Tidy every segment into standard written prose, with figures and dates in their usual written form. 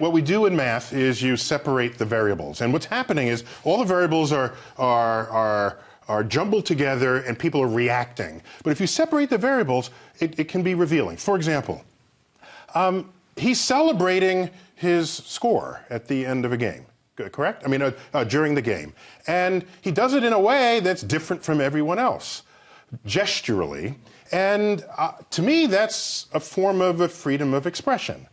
what we do in math is you separate the variables. And what's happening is all the variables are jumbled together and people are reacting. But if you separate the variables, it can be revealing. For example, he's celebrating his score at the end of a game, correct? I mean, during the game. And he does it in a way that's different from everyone else, gesturally. And to me, that's a form of a freedom of expression,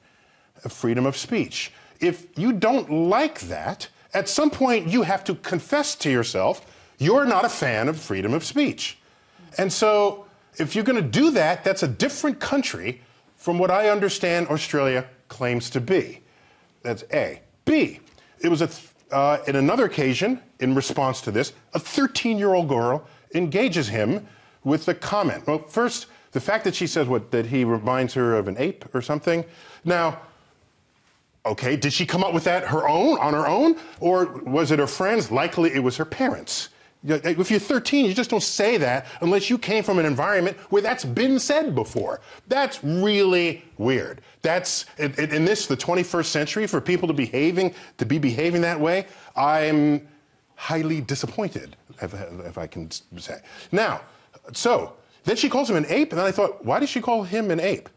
a freedom of speech. If you don't like that, at some point you have to confess to yourself you're not a fan of freedom of speech. And so if you're going to do that, that's a different country from what I understand Australia claims to be. That's A. B, it was in another occasion, in response to this, a 13-year-old girl engages him with the comment. Well, first, the fact that she says that he reminds her of an ape or something. Now, okay, did she come up with that on her own? Or was it her friends? Likely it was her parents. If you're 13, you just don't say that unless you came from an environment where that's been said before. That's really weird. That's, in this, the 21st century, for people to be behaving that way, I'm highly disappointed, if I can say. Now, so, then she calls him an ape, and then I thought, why did she call him an ape?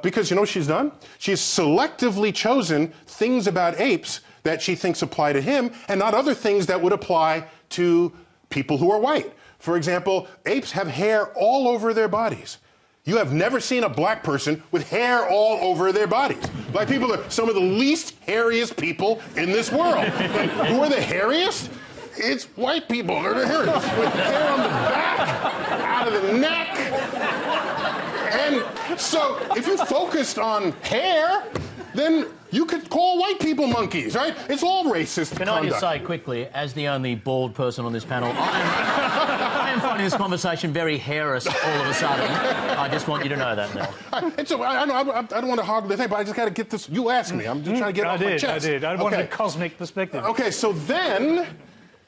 Because you know what she's done? She's selectively chosen things about apes that she thinks apply to him, and not other things that would apply to people who are white. For example, apes have hair all over their bodies. You have never seen a black person with hair all over their bodies. Black people are some of the least hairiest people in this world. Who are the hairiest? It's white people. They're the hairiest. With hair on the back, out of the neck. And so if you focused on hair, then you could call white people monkeys, right? It's all racist Can conduct. I just say quickly, as the only bald person on this panel, I am finding this conversation very hairless all of a sudden. I just want you to know that, Mel. I don't want to hog the thing, but I just got to get this. You asked me. I'm just trying to get it off my chest. I did. I wanted a cosmic perspective. Okay, so then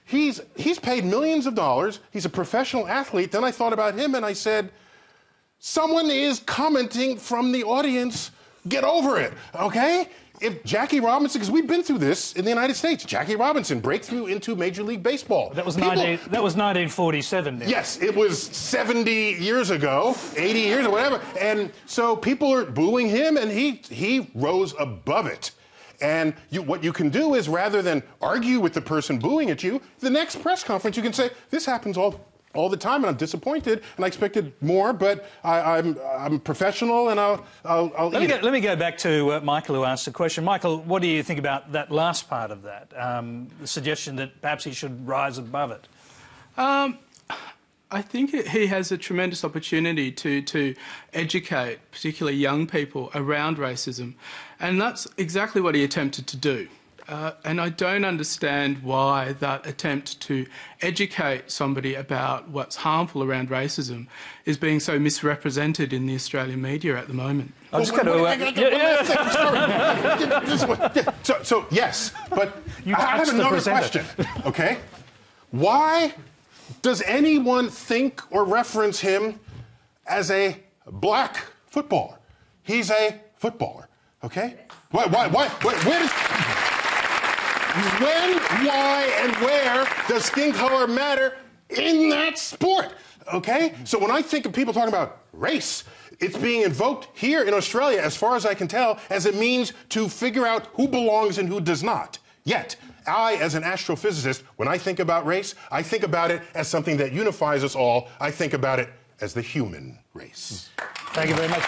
he's paid millions of dollars. He's a professional athlete. Then I thought about him and I said, someone is commenting from the audience. Get over it, okay? If Jackie Robinson, because we've been through this in the United States, Jackie Robinson, breakthrough into Major League Baseball. That was 1947 now. Yes, it was 70 years ago, 80 years or whatever. And so people are booing him, and he rose above it. And what you can do is, rather than argue with the person booing at you, the next press conference you can say, this happens all the time, and I'm disappointed, and I expected more, but I'm professional, and I'll eat it. Let me go back to Michael, who asked the question. Michael, what do you think about that last part of that, the suggestion that perhaps he should rise above it? I think he has a tremendous opportunity to educate, particularly young people, around racism, and that's exactly what he attempted to do. And I don't understand why that attempt to educate somebody about what's harmful around racism is being so misrepresented in the Australian media at the moment. So yes, but I have another question, okay? Why does anyone think or reference him as a black footballer? He's a footballer, okay? Why, where does... When, why, and where does skin color matter in that sport? Okay? So when I think of people talking about race, it's being invoked here in Australia, as far as I can tell, as a means to figure out who belongs and who does not. Yet, I, as an astrophysicist, when I think about race, I think about it as something that unifies us all. I think about it as the human race. Thank you very much.